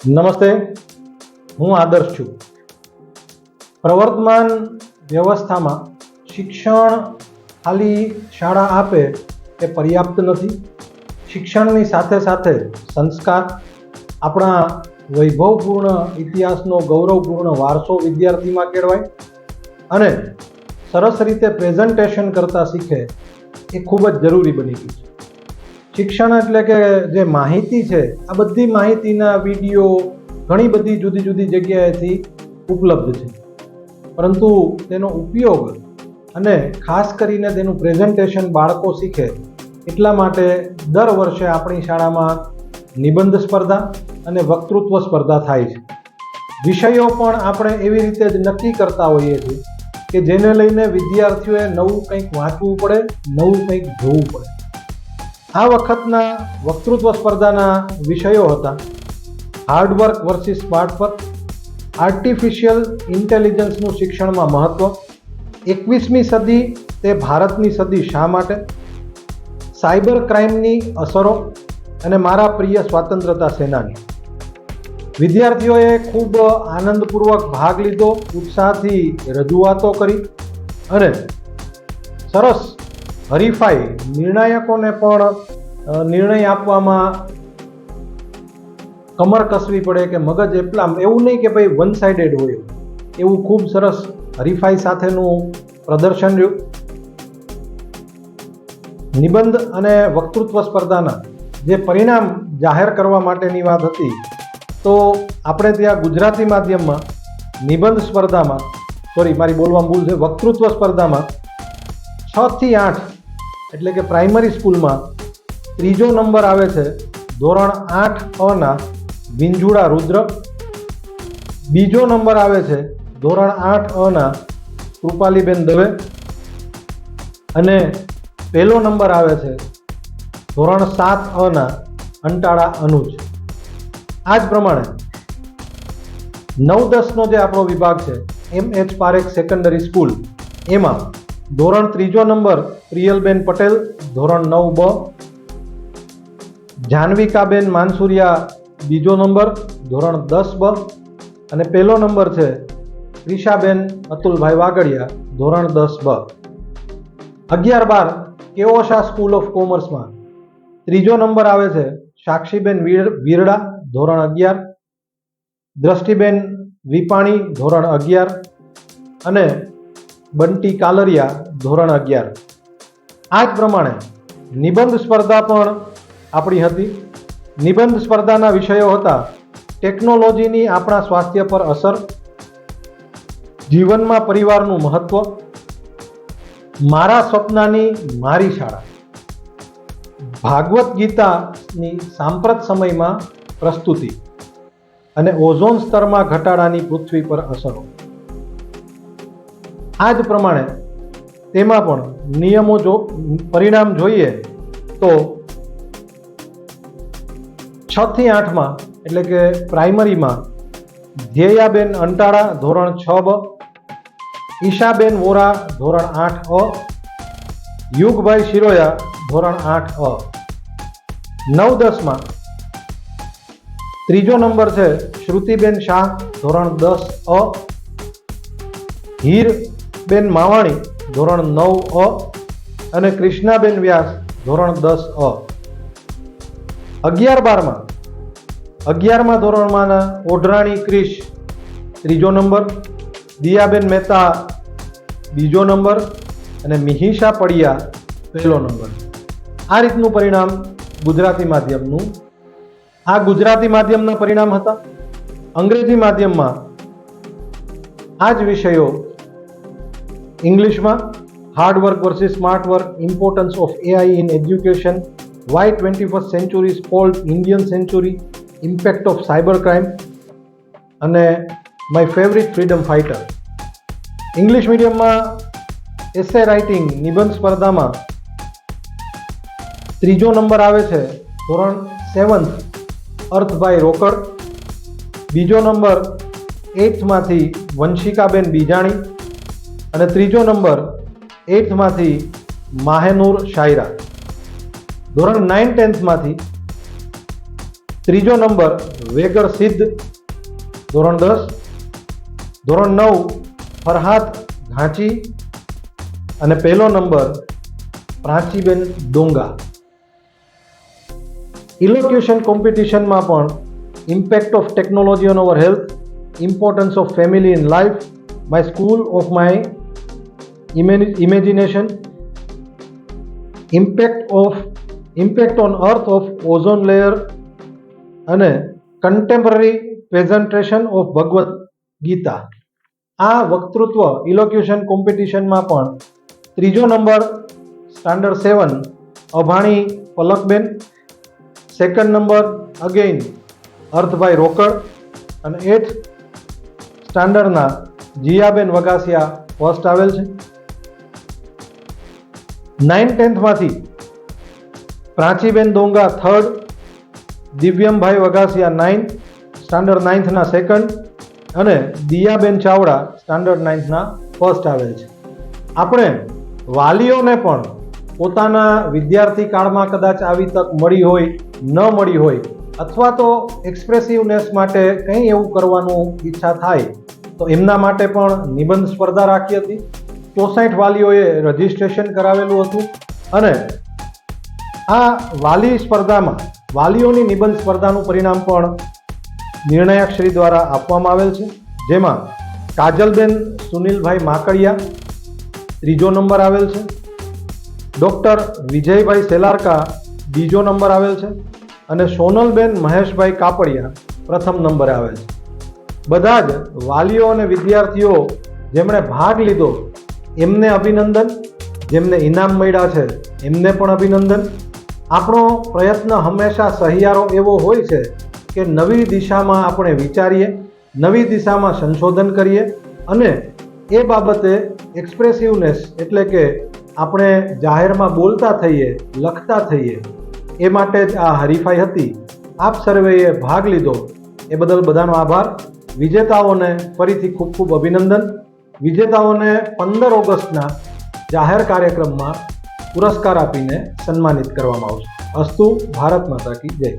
નમસ્તે, હું આદર્શ છું. પ્રવર્તમાન વ્યવસ્થામાં શિક્ષણ ખાલી શાળા આપે એ પર્યાપ્ત નથી. શિક્ષણની સાથે સાથે સંસ્કાર, આપણા વૈભવપૂર્ણ ઇતિહાસનો ગૌરવપૂર્ણ વારસો વિદ્યાર્થીમાં કેળવાય અને સરસ રીતે પ્રેઝન્ટેશન કરતા શીખે એ ખૂબ જ જરૂરી બની ગયું છે. શિક્ષણ એટલે કે જે માહિતી છે, આ બધી માહિતીના વિડીયો ઘણી બધી જુદી જુદી જગ્યાએથી ઉપલબ્ધ છે, પરંતુ તેનો ઉપયોગ અને ખાસ કરીને તેનું પ્રેઝન્ટેશન બાળકો શીખે એટલા માટે દર વર્ષે આપણી શાળામાં નિબંધ સ્પર્ધા અને વક્તૃત્વ સ્પર્ધા થાય છે. વિષયો પણ આપણે એવી રીતે જ નક્કી કરતા હોઈએ છીએ કે જેને લઈને વિદ્યાર્થીઓએ નવું કંઈક વાંચવું પડે, નવું કંઈક જોવું પડે. આ વખતના વક્તૃત્વ સ્પર્ધાના વિષયો હતા હાર્ડવર્ક વર્સિસ સ્માર્ટવર્ક, આર્ટિફિશિયલ ઇન્ટેલિજન્સનું શિક્ષણમાં મહત્વ, 21મી સદી તે ભારતની સદી શા માટે, સાયબર ક્રાઇમની અસરો અને મારા પ્રિય સ્વાતંત્રતા સેનાની. વિદ્યાર્થીઓએ ખૂબ આનંદપૂર્વક ભાગ લીધો, ઉત્સાહથી રજૂઆતો કરી અને સરસ હરીફાઈ, નિર્ણાયકોને પણ નિર્ણય આપવામાં કમર કસવી પડે કે મગજ એવું નહીં કે ભાઈ વન સાઇડેડ હોય, એવું ખૂબ સરસ હરીફાઈ સાથેનું પ્રદર્શન રહ્યું. નિબંધ અને વક્તૃત્વ સ્પર્ધાના જે પરિણામ જાહેર કરવા માટેની વાત હતી, તો આપણે ત્યાં ગુજરાતી માધ્યમમાં નિબંધ સ્પર્ધામાં મારી બોલવામાં ભૂલ છે, વક્તૃત્વ સ્પર્ધામાં 6 થી 8 એટલે કે પ્રાઇમરી સ્કૂલમાં ત્રીજો નંબર આવે છે ધોરણ 8 વિંજુડા રુદ્ર, બીજો નંબર આવે છે ધોરણ 8 કૃપાલીબેન દવે અને પહેલો નંબર આવે છે ધોરણ 7 અંટાળા અનુજ. આ જ પ્રમાણે 9-10નો જે આપણો વિભાગ છે MH પારેખ સેકન્ડરી સ્કૂલ, એમાં ધોરણ 3 નંબર પ્રિયલબેન પટેલ, ધોરણ 9 બ, જાનવિકાબેન માનસુરિયા બીજો નંબર ધોરણ 10 બ અને પહેલો નંબર છે ક્રિશાબેન અતુલભાઈ વાગડિયા, ધોરણ 10 બ. 11-12 કેઓશા સ્કૂલ ઓફ કોમર્સમાં ત્રીજો નંબર આવે છે સાક્ષીબેન વીરડા, ધોરણ 11, દ્રષ્ટિબેન વિપાણી, ધોરણ 11 અને બંટી કાલરિયા, ધોરણ 11. આ જ પ્રમાણે નિબંધ સ્પર્ધા પણ આપણી હતી. નિબંધ સ્પર્ધાના વિષયો હતા ટેકનોલોજીની આપણા સ્વાસ્થ્ય પર અસર, જીવનમાં પરિવારનું મહત્વ, મારા સ્વપ્નાની મારી શાળા, ભાગવત ગીતાની સાંપ્રત સમયમાં પ્રસ્તુતિ અને ઓઝોન સ્તરમાં ઘટાડાની પૃથ્વી પર અસરો. આ જ પ્રમાણે તેમાં પણ નિયમો પરિણામ જોઈએ તો 6 થી 8માં એટલે કે પ્રાઇમરીમાં ધ્યેયાબેન અંટાળા, ધોરણ 6 બ, ઈશાબેન વોરા, ધોરણ 8 અ, યુગભાઈ શિરોયા, ધોરણ 8 અ. 9-10માં ત્રીજો નંબર છે શ્રુતિબેન શાહ, ધોરણ 10 અ, હીરબેન માવાણી, ધોરણ 9 અ અને કૃષ્ણાબેન વ્યાસ, ધોરણ 10 અ. 11-12માં 11મા ધોરણમાં ઓઢરાણી ક્રિશ ત્રીજો નંબર, દિયાબેન મહેતા બીજો નંબર અને મિહિષા પડિયા પહેલો નંબર. આ રીતનું પરિણામ ગુજરાતી માધ્યમનું. આ ગુજરાતી માધ્યમના પરિણામ હતા. અંગ્રેજી માધ્યમમાં આ જ વિષયો ઇંગ્લિશમાં hard work versus smart work, importance of AI in education, why 21st century is called Indian century, impact of cyber crime અને my favourite freedom fighter. English મીડિયમમાં એસે રાઇટિંગ નિબંધ સ્પર્ધામાં ત્રીજો નંબર આવે છે ધોરણ 7 અર્થભાઈ રોકડ, બીજો નંબર 8માંથી વંશિકાબેન બીજાણી અને ત્રીજો નંબર 8માંથી માહેનૂર શાયરા. ધોરણ 9-10માંથી ત્રીજો નંબર વેગર સિદ્ધ ધોરણ 10, ધોરણ 9 ફરહાદ ઘાંચી અને પહેલો નંબર પ્રાચીબેન ડોંગા. ઇલોક્યુશન કોમ્પિટિશનમાં પણ impact of technology on our health, importance of family in life, my school of my imagination, impact on earth of ozone layer અને contemporary presentation of Bhagavad Gita. આ વક્તૃત્વ ઇલોક્યુશન કોમ્પિટિશનમાં પણ ત્રીજો number standard 7 Abhani Palakben, second number again Arthbhai Rokad અને 8th સ્ટાન્ડર્ડના Jiyaben Vagasiya first આવેલ છે. 9-10માંથી Prachiben Donga third, Divyambhai Vagasiya 9th standard 9થના સેકન્ડ અને દિયાબેન ચાવડા સ્ટાન્ડર્ડ 9થના ફર્સ્ટ આવેલ છે. આપણે વાલીઓને પણ પોતાના વિદ્યાર્થી કાળમાં કદાચ આવી તક મળી હોય, ન મળી હોય, અથવા તો એક્સપ્રેસિવનેસ માટે કંઈ એવું કરવાનું ઈચ્છા થાય તો એમના માટે પણ નિબંધ સ્પર્ધા રાખી હતી. 64 વાલીઓએ રજીસ્ટ્રેશન કરાવેલું હતું અને આ વાલી સ્પર્ધામાં વાલીઓની નિબંધ સ્પર્ધાનું પરિણામ પણ નિર્ણાયક શ્રી દ્વારા આપવામાં આવેલ છે, જેમાં કાજલબેન સુનિલભાઈ માકડિયા ત્રીજો નંબર આવેલ છે, ડૉક્ટર વિજયભાઈ સેલારકા બીજો નંબર આવેલ છે અને સોનલબેન મહેશભાઈ કાપડિયા પ્રથમ નંબરે આવેલ છે. બધા જ વાલીઓ અને વિદ્યાર્થીઓ જેમણે ભાગ લીધો એમને અભિનંદન, જેમને ઇનામ મળ્યા છે એમને પણ અભિનંદન. આપણો પ્રયત્ન હંમેશા સહિયારો એવો હોય છે કે નવી દિશામાં આપણે વિચારીએ, નવી દિશામાં સંશોધન કરીએ અને એ બાબતે એક્સપ્રેસિવનેસ એટલે કે આપણે જાહેરમાં બોલતા થઈએ, લખતા થઈએ, એ માટે જ આ હરીફાઈ હતી. આપ સર્વેએ ભાગ લીધો એ બદલ બધાનો આભાર. વિજેતાઓને ફરીથી ખૂબ ખૂબ અભિનંદન. વિજેતાઓને 15 ઓગસ્ટના જાહેર કાર્યક્રમમાં પુરસ્કાર આપીને સન્માનિત કરવામાં આવશે. અસ્તુ. ભારત માતા કી જય.